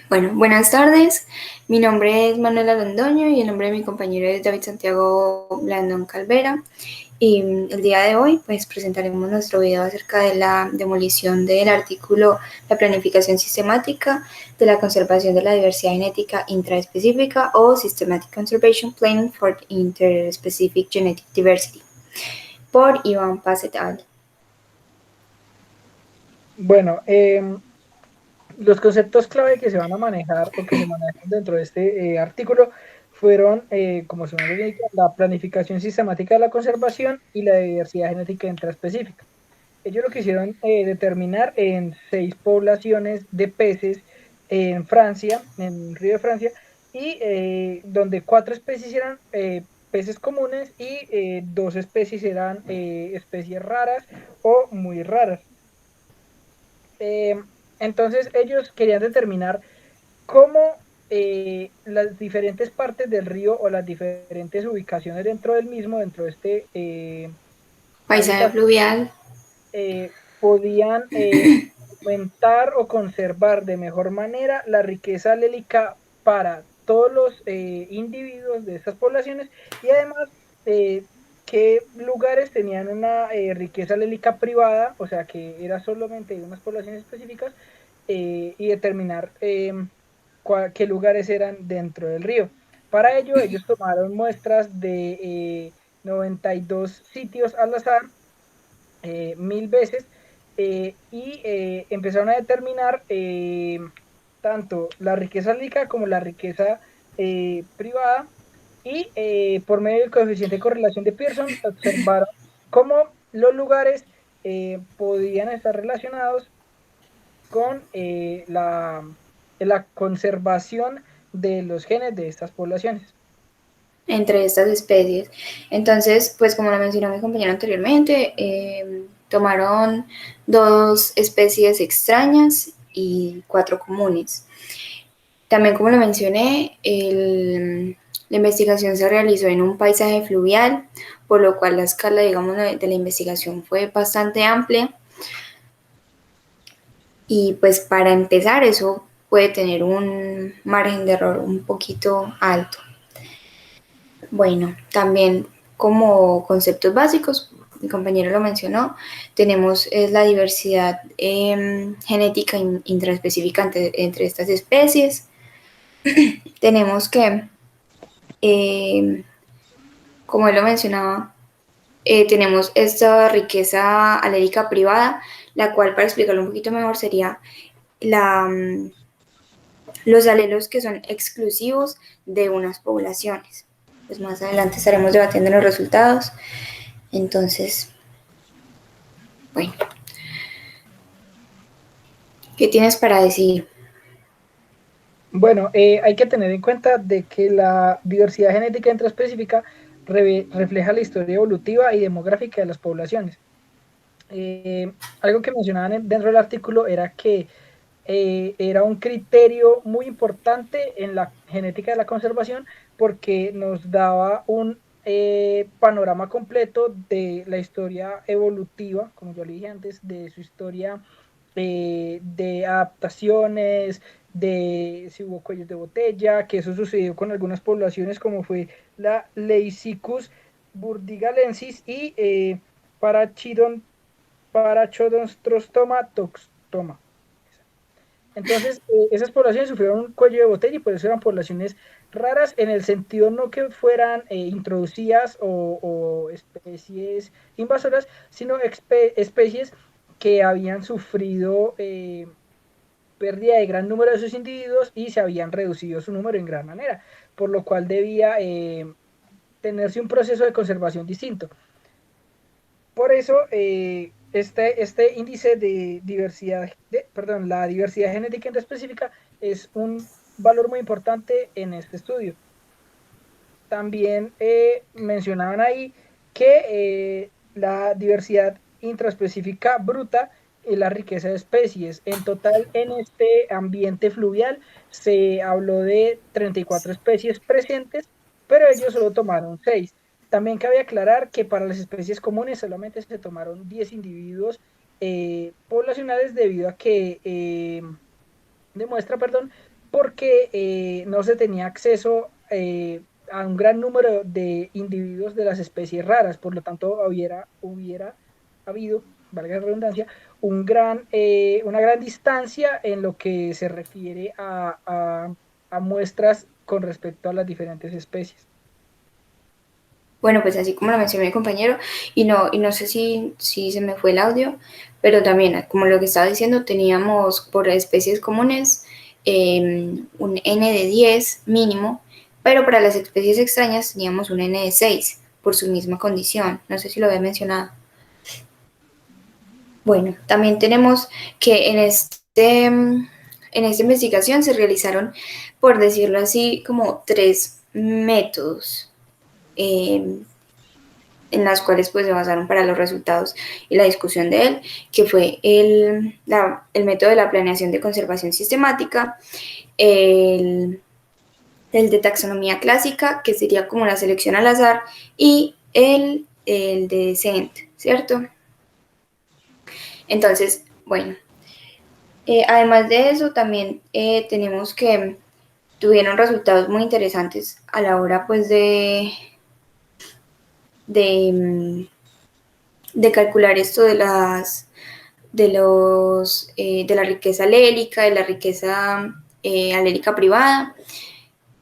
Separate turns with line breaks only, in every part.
Bueno, buenas tardes. Mi nombre es Manuela Londoño y el nombre de mi compañero es David Santiago Blandón Calvera. Y el día de hoy pues presentaremos nuestro video acerca de la demolición del artículo La planificación sistemática de la conservación de la diversidad genética intraespecífica o Systematic Conservation Planning for Interspecific Genetic Diversity por Iván Paz et al.
Bueno, los conceptos clave que se van a manejar o que se manejan dentro de este artículo fueron, como su nombre indica, la planificación sistemática de la conservación y la diversidad genética intraespecífica. Ellos lo quisieron determinar en 6 poblaciones de peces en Francia, en un río de Francia, y donde 4 especies eran peces comunes y 2 especies eran especies raras o muy raras. Eh, entonces ellos querían determinar cómo las diferentes partes del río o las diferentes ubicaciones dentro del mismo, dentro de este
Paisaje
hábitat,
fluvial.
podían aumentar o conservar de mejor manera la riqueza alélica para todos los individuos de estas poblaciones y además qué lugares tenían una riqueza alélica privada, o sea que era solamente de unas poblaciones específicas, y determinar qué lugares eran dentro del río. Para ello, ellos tomaron muestras de 92 sitios al azar, 1000 veces, y empezaron a determinar tanto la riqueza líquida como la riqueza privada, y por medio del coeficiente de correlación de Pearson observaron cómo los lugares podían estar relacionados con la conservación de los genes de estas poblaciones.
Entre estas especies. Entonces, pues como lo mencionó mi compañero anteriormente, tomaron 2 especies extrañas y 4 comunes. También, como lo mencioné, la investigación se realizó en un paisaje fluvial, por lo cual la escala, digamos, de la investigación fue bastante amplia. Y pues para empezar, eso puede tener un margen de error un poquito alto. Bueno, también como conceptos básicos, mi compañero lo mencionó, tenemos la diversidad genética intraespecífica entre estas especies. Tenemos que, eh, como él lo mencionaba, tenemos esta riqueza alérica privada, la cual, para explicarlo un poquito mejor, sería la, los alelos que son exclusivos de unas poblaciones. Pues más adelante estaremos debatiendo los resultados. Entonces, bueno, ¿qué tienes para decir?
Bueno, hay que tener en cuenta de que la diversidad genética intraespecífica refleja la historia evolutiva y demográfica de las poblaciones. Algo que mencionaban dentro del artículo era que era un criterio muy importante en la genética de la conservación porque nos daba un panorama completo de la historia evolutiva, como yo le dije antes, de su historia de adaptaciones, de si hubo cuellos de botella, que eso sucedió con algunas poblaciones como fue la Leicicus burdigalensis y Parachodonstrostoma toxtoma. Entonces, esas poblaciones sufrieron un cuello de botella y por eso eran poblaciones raras en el sentido no que fueran introducidas o especies invasoras, sino especies que habían sufrido pérdida de gran número de sus individuos y se habían reducido su número en gran manera, por lo cual debía tenerse un proceso de conservación distinto. Por eso, este índice de diversidad, perdón, la diversidad genética intraespecífica es un valor muy importante en este estudio. También mencionaban ahí que la diversidad intraespecífica bruta y la riqueza de especies. En total, en este ambiente fluvial se habló de 34 especies presentes, pero ellos solo tomaron 6. También cabe aclarar que para las especies comunes solamente se tomaron 10 individuos poblacionales debido a que demuestra, perdón, porque no se tenía acceso a un gran número de individuos de las especies raras, por lo tanto hubiera habido, valga la redundancia, una gran distancia en lo que se refiere a muestras con respecto a las diferentes especies.
Bueno, pues así como lo mencionó mi compañero, y no sé si se me fue el audio, pero también, como lo que estaba diciendo, teníamos por especies comunes un N de 10 mínimo, pero para las especies extrañas teníamos un N de 6 por su misma condición. No sé si lo había mencionado. Bueno, también tenemos que en esta investigación se realizaron, por decirlo así, como tres métodos. Eh, en las cuales pues se basaron para los resultados y la discusión de él, que fue el método de la planeación de conservación sistemática, el, el de taxonomía clásica, que sería como la selección al azar, y el de Descent, ¿cierto? Entonces, bueno, además de eso, también tenemos que tuvieron resultados muy interesantes a la hora pues de, de calcular esto de la riqueza alélica, de la riqueza alélica privada,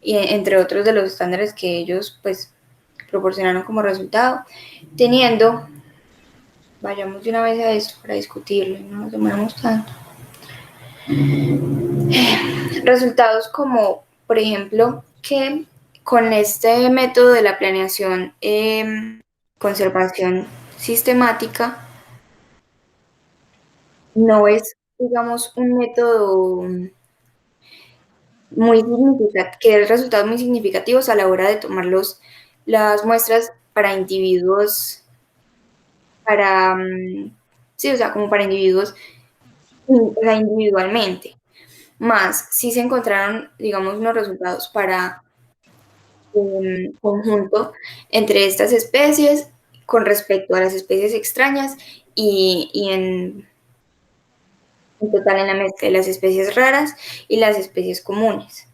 y entre otros de los estándares que ellos pues proporcionaron como resultado, teniendo, vayamos de una vez a esto para discutirlo, no nos demoramos tanto, resultados como, por ejemplo, que con este método de la planeación, conservación sistemática, no es, digamos, un método muy significativo, que es resultados muy significativos a la hora de tomar las muestras para individuos, para, sí, o sea, como para individuos, o sea, individualmente. Más, sí se encontraron, digamos, unos resultados para un conjunto entre estas especies con respecto a las especies extrañas y en total en la mezcla de las especies raras y las especies comunes.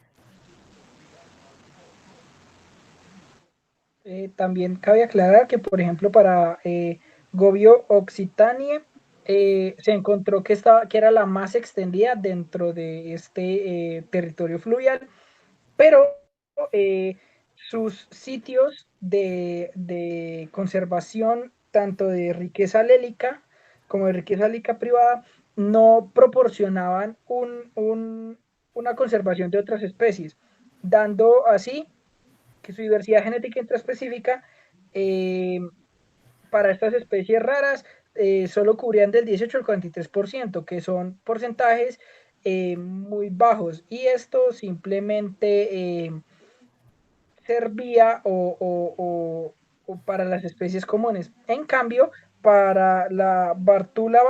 También cabe aclarar que, por ejemplo, para Gobio occitanie se encontró que era la más extendida dentro de este territorio fluvial, pero eh, sus sitios de conservación, tanto de riqueza alélica como de riqueza alélica privada, no proporcionaban una conservación de otras especies, dando así que su diversidad genética intraespecífica para estas especies raras solo cubrían del 18 al 43%, que son porcentajes muy bajos. Y esto simplemente servía o para las especies comunes. En cambio, para la Bartula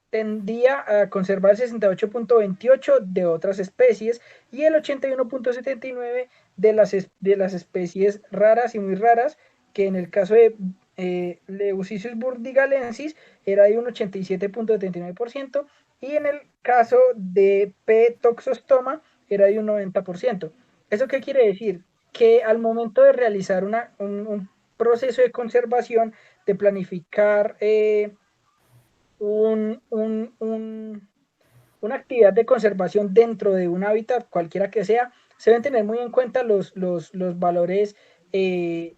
tendía a conservar el 68.28 de otras especies y el 81.79 de las especies raras y muy raras, que en el caso de Leucisius burdigalensis era de un 87.79% y en el caso de P. toxostoma era de un 90%. ¿Eso qué quiere decir? Que al momento de realizar un proceso de conservación, de planificar un, un, un, una actividad de conservación dentro de un hábitat, cualquiera que sea, se deben tener muy en cuenta los valores eh,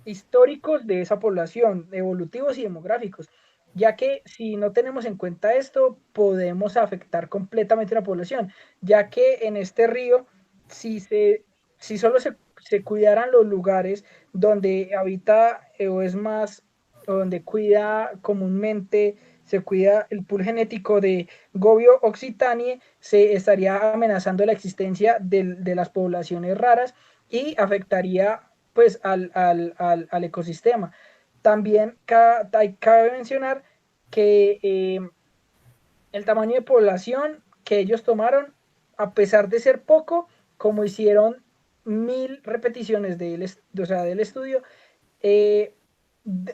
históricos de esa población, evolutivos y demográficos, ya que si no tenemos en cuenta esto, podemos afectar completamente la población, ya que en este río, si, se, si solo se cuidaran los lugares donde habita o es más, o donde cuida comúnmente, se cuida el pool genético de Gobio occitanie, se estaría amenazando la existencia de las poblaciones raras y afectaría pues al ecosistema. También cabe mencionar que el tamaño de población que ellos tomaron, a pesar de ser poco, como hicieron 1000 repeticiones o sea, del estudio, eh,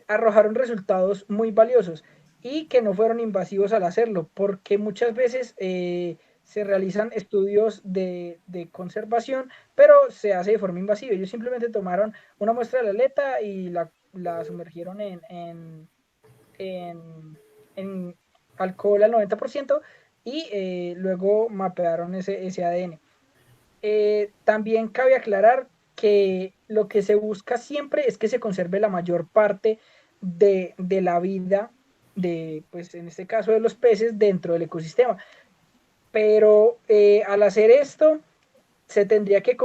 arrojaron resultados muy valiosos. y que no fueron invasivos al hacerlo, porque muchas veces se realizan estudios de conservación, pero se hace de forma invasiva. Ellos simplemente tomaron una muestra de la aleta y la sumergieron en, en alcohol al 90% y luego mapearon ese ADN. También cabe aclarar que lo que se busca siempre es que se conserve la mayor parte de la vida de, pues en este caso de los peces dentro del ecosistema. Pero al hacer esto, se tendría que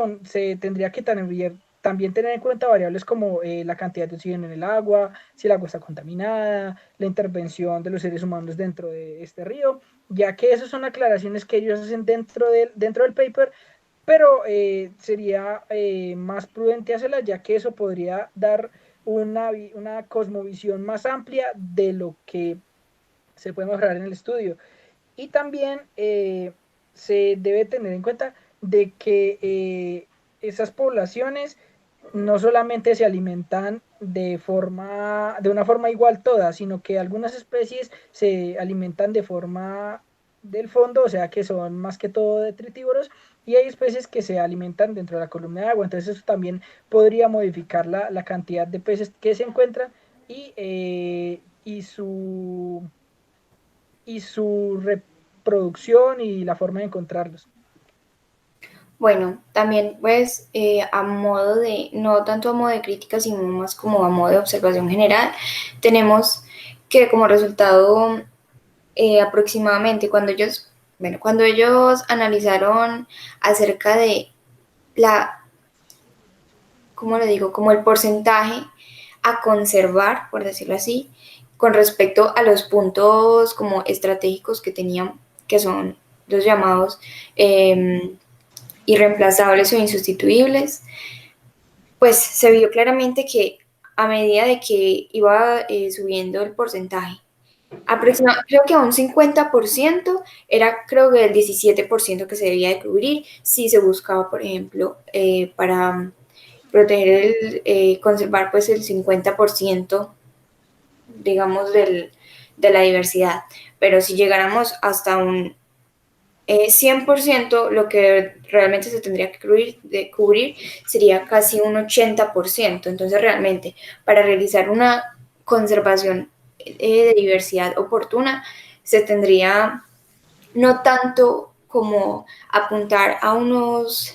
también tener en cuenta variables como la cantidad de oxígeno en el agua, si el agua está contaminada, la intervención de los seres humanos dentro de este río, ya que esas son aclaraciones que ellos hacen dentro del paper, pero sería más prudente hacerla, ya que eso podría dar una cosmovisión más amplia de lo que se puede mejorar en el estudio. Y también se debe tener en cuenta de que esas poblaciones no solamente se alimentan de una forma igual todas, sino que algunas especies se alimentan de forma del fondo, o sea que son más que todo detritívoros, y hay especies que se alimentan dentro de la columna de agua, entonces eso también podría modificar la cantidad de peces que se encuentran y su reproducción y la forma de encontrarlos.
Bueno, también pues a modo de, no tanto a modo de crítica, sino más como a modo de observación general, tenemos que como resultado aproximadamente cuando ellos analizaron acerca de la, ¿cómo le digo? Como el porcentaje a conservar, por decirlo así, con respecto a los puntos como estratégicos que tenían, que son los llamados irreemplazables o insustituibles, pues se vio claramente que a medida de que iba subiendo el porcentaje, creo que a un 50% era creo que el 17% que se debía de cubrir si se buscaba, por ejemplo, para proteger conservar pues el 50% digamos de la diversidad, pero si llegáramos hasta un 100%, lo que realmente se tendría que cubrir sería casi un 80%. Entonces, realmente, para realizar una conservación de diversidad oportuna, se tendría no tanto como apuntar a unos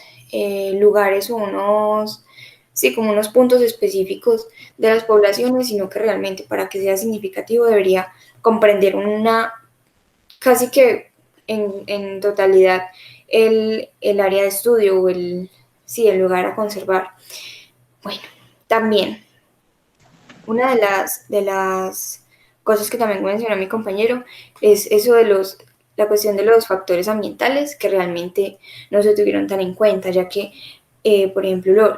lugares o unos, sí, como unos puntos específicos de las poblaciones, sino que realmente para que sea significativo debería comprender una casi que en totalidad el área de estudio o sí, el lugar a conservar. Bueno, también una de las cosas que también mencionó mi compañero es eso de la cuestión de los factores ambientales que realmente no se tuvieron tan en cuenta, ya que, por ejemplo,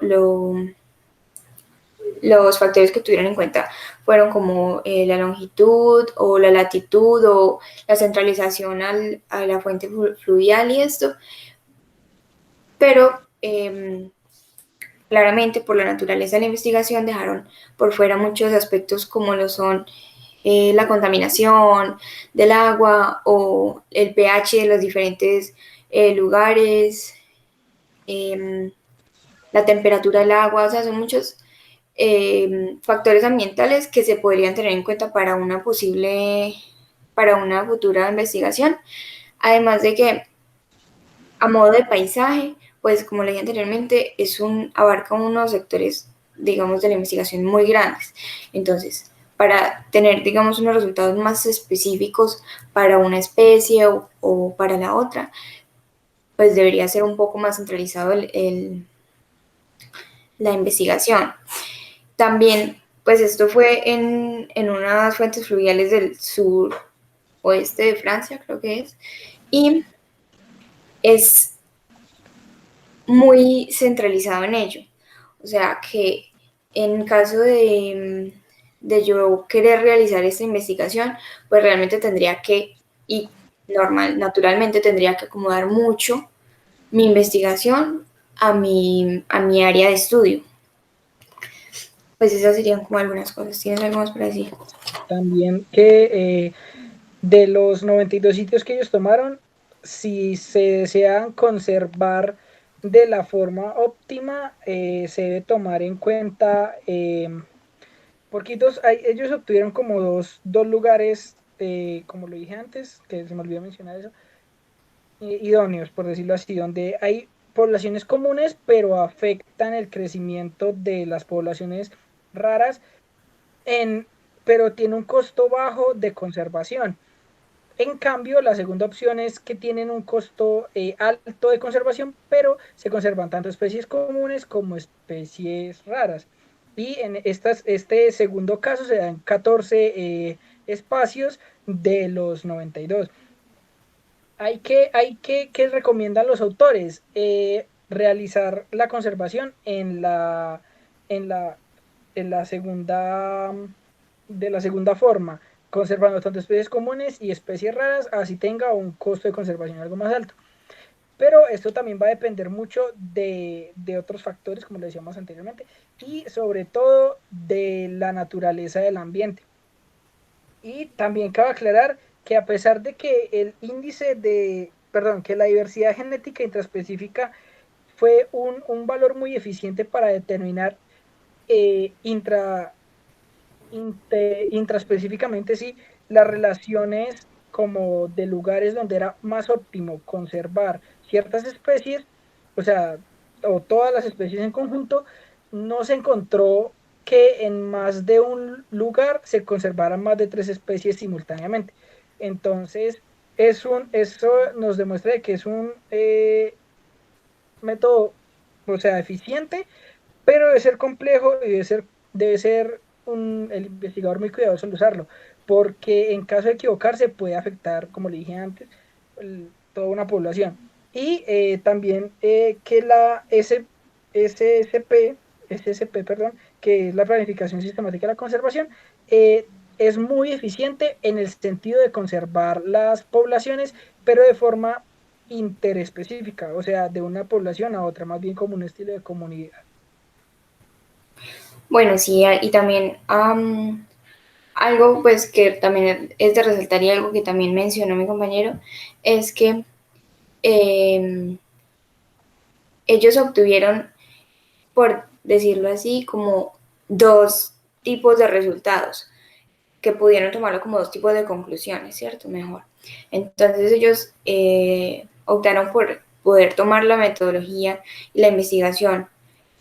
los factores que tuvieron en cuenta fueron como la longitud o la latitud o la centralización a la fuente fluvial y esto, pero claramente por la naturaleza de la investigación dejaron por fuera muchos aspectos como lo son la contaminación del agua o el pH de los diferentes lugares, la temperatura del agua, o sea, son muchos factores ambientales que se podrían tener en cuenta para una futura investigación. Además de que a modo de paisaje, pues como le dije anteriormente, abarca unos sectores, digamos, de la investigación muy grandes. Entonces, para tener, digamos, unos resultados más específicos para una especie o para la otra, pues debería ser un poco más centralizado la investigación. También, pues esto fue en unas fuentes fluviales del sur oeste de Francia, creo que es, y es muy centralizado en ello. O sea que en caso de yo querer realizar esta investigación, pues realmente tendría que, y naturalmente tendría que acomodar mucho mi investigación a mi área de estudio. Pues esas serían como algunas cosas. ¿Tienes algo más para decir?
También que de los 92 sitios que ellos tomaron, si se desean conservar de la forma óptima, se debe tomar en cuenta, porque ellos obtuvieron como dos lugares, como lo dije antes, que se me olvidó mencionar eso, idóneos, por decirlo así, donde hay poblaciones comunes, pero afectan el crecimiento de las poblaciones raras, en, pero tiene un costo bajo de conservación. En cambio, la segunda opción es que tienen un costo alto de conservación, pero se conservan tanto especies comunes como especies raras. Y en este segundo caso se dan 14 espacios de los 92. ¿Qué recomiendan los autores? Realizar la conservación en la, en la segunda, de la segunda forma, conservando tanto especies comunes y especies raras, así tenga un costo de conservación algo más alto. Pero esto también va a depender mucho de otros factores, como le decíamos anteriormente, y sobre todo de la naturaleza del ambiente. Y también cabe aclarar que a pesar de que el índice perdón, que la diversidad genética intraespecífica fue un valor muy eficiente para determinar intraespecíficamente, sí, las relaciones como de lugares donde era más óptimo conservar ciertas especies, o sea, o todas las especies en conjunto, no se encontró que en más de un lugar se conservaran más de 3 especies simultáneamente. Entonces, eso nos demuestra que es un método, o sea, eficiente, pero debe ser complejo y debe ser el investigador muy cuidadoso al usarlo, porque en caso de equivocarse puede afectar, como le dije antes, toda una población. Y también que la SSP, perdón, que es la planificación sistemática de la conservación, es muy eficiente en el sentido de conservar las poblaciones, pero de forma interespecífica, o sea, de una población a otra, más bien como un estilo de comunidad.
Bueno, sí, y también algo pues que también es de resaltar y algo que también mencionó mi compañero es que eh, ellos obtuvieron, por decirlo así, como dos tipos de resultados, que pudieron tomarlo como dos tipos de conclusiones, ¿cierto? Mejor. Entonces ellos optaron por poder tomar la metodología y la investigación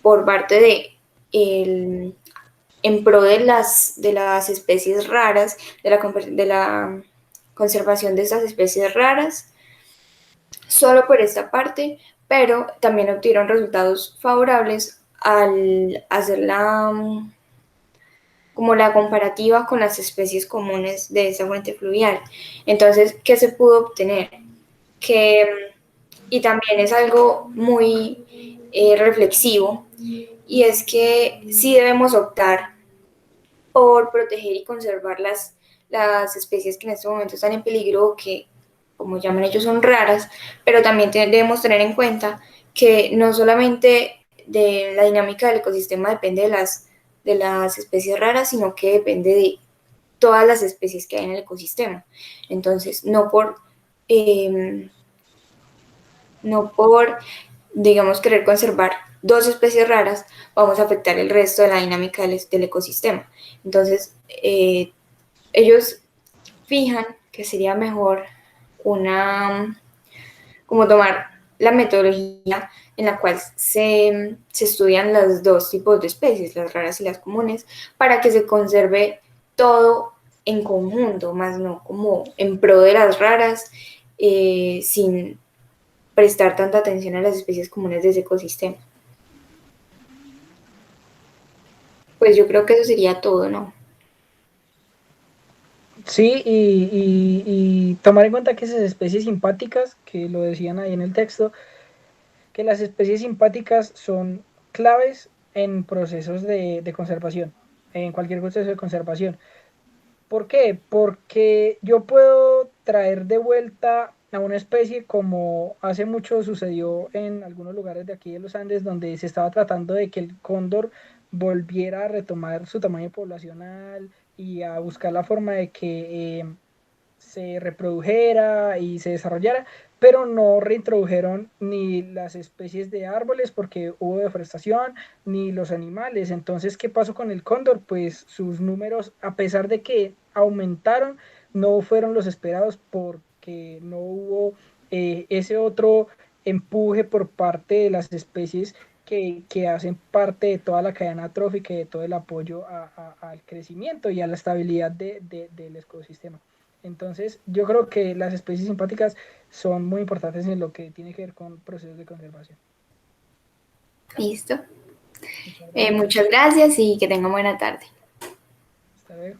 por parte de en pro de las especies raras, de la conservación de estas especies raras, solo por esta parte, pero también obtuvieron resultados favorables al hacer como la comparativa con las especies comunes de esa fuente fluvial. Entonces, ¿qué se pudo obtener? Que, y también es algo muy reflexivo, y es que sí debemos optar por proteger y conservar las especies que en este momento están en peligro, que como llaman ellos son raras, pero también debemos tener en cuenta que no solamente de la dinámica del ecosistema depende de las especies raras, sino que depende de todas las especies que hay en el ecosistema. Entonces, eh, no por, digamos, querer conservar dos especies raras, vamos a afectar el resto de la dinámica del ecosistema. Entonces, ellos fijan que sería mejor como tomar la metodología en la cual se estudian los dos tipos de especies, las raras y las comunes, para que se conserve todo en conjunto, más no como en pro de las raras, sin prestar tanta atención a las especies comunes de ese ecosistema. Pues yo creo que eso sería todo, ¿no?
Sí, y tomar en cuenta que esas especies simpáticas, que lo decían ahí en el texto, que las especies simpáticas son claves en procesos de conservación, en cualquier proceso de conservación. ¿Por qué? Porque yo puedo traer de vuelta a una especie como hace mucho sucedió en algunos lugares de aquí de los Andes, donde se estaba tratando de que el cóndor volviera a retomar su tamaño poblacional y a buscar la forma de que se reprodujera y se desarrollara, pero no reintrodujeron ni las especies de árboles porque hubo deforestación, ni los animales. Entonces, ¿qué pasó con el cóndor? Pues sus números, a pesar de que aumentaron, no fueron los esperados porque no hubo ese otro empuje por parte de las especies que hacen parte de toda la cadena trófica y de todo el apoyo al crecimiento y a la estabilidad del ecosistema. Entonces, yo creo que las especies simpáticas son muy importantes en lo que tiene que ver con procesos de conservación.
Listo.
Muchas gracias.
Muchas gracias y que tengan buena tarde.
Hasta luego.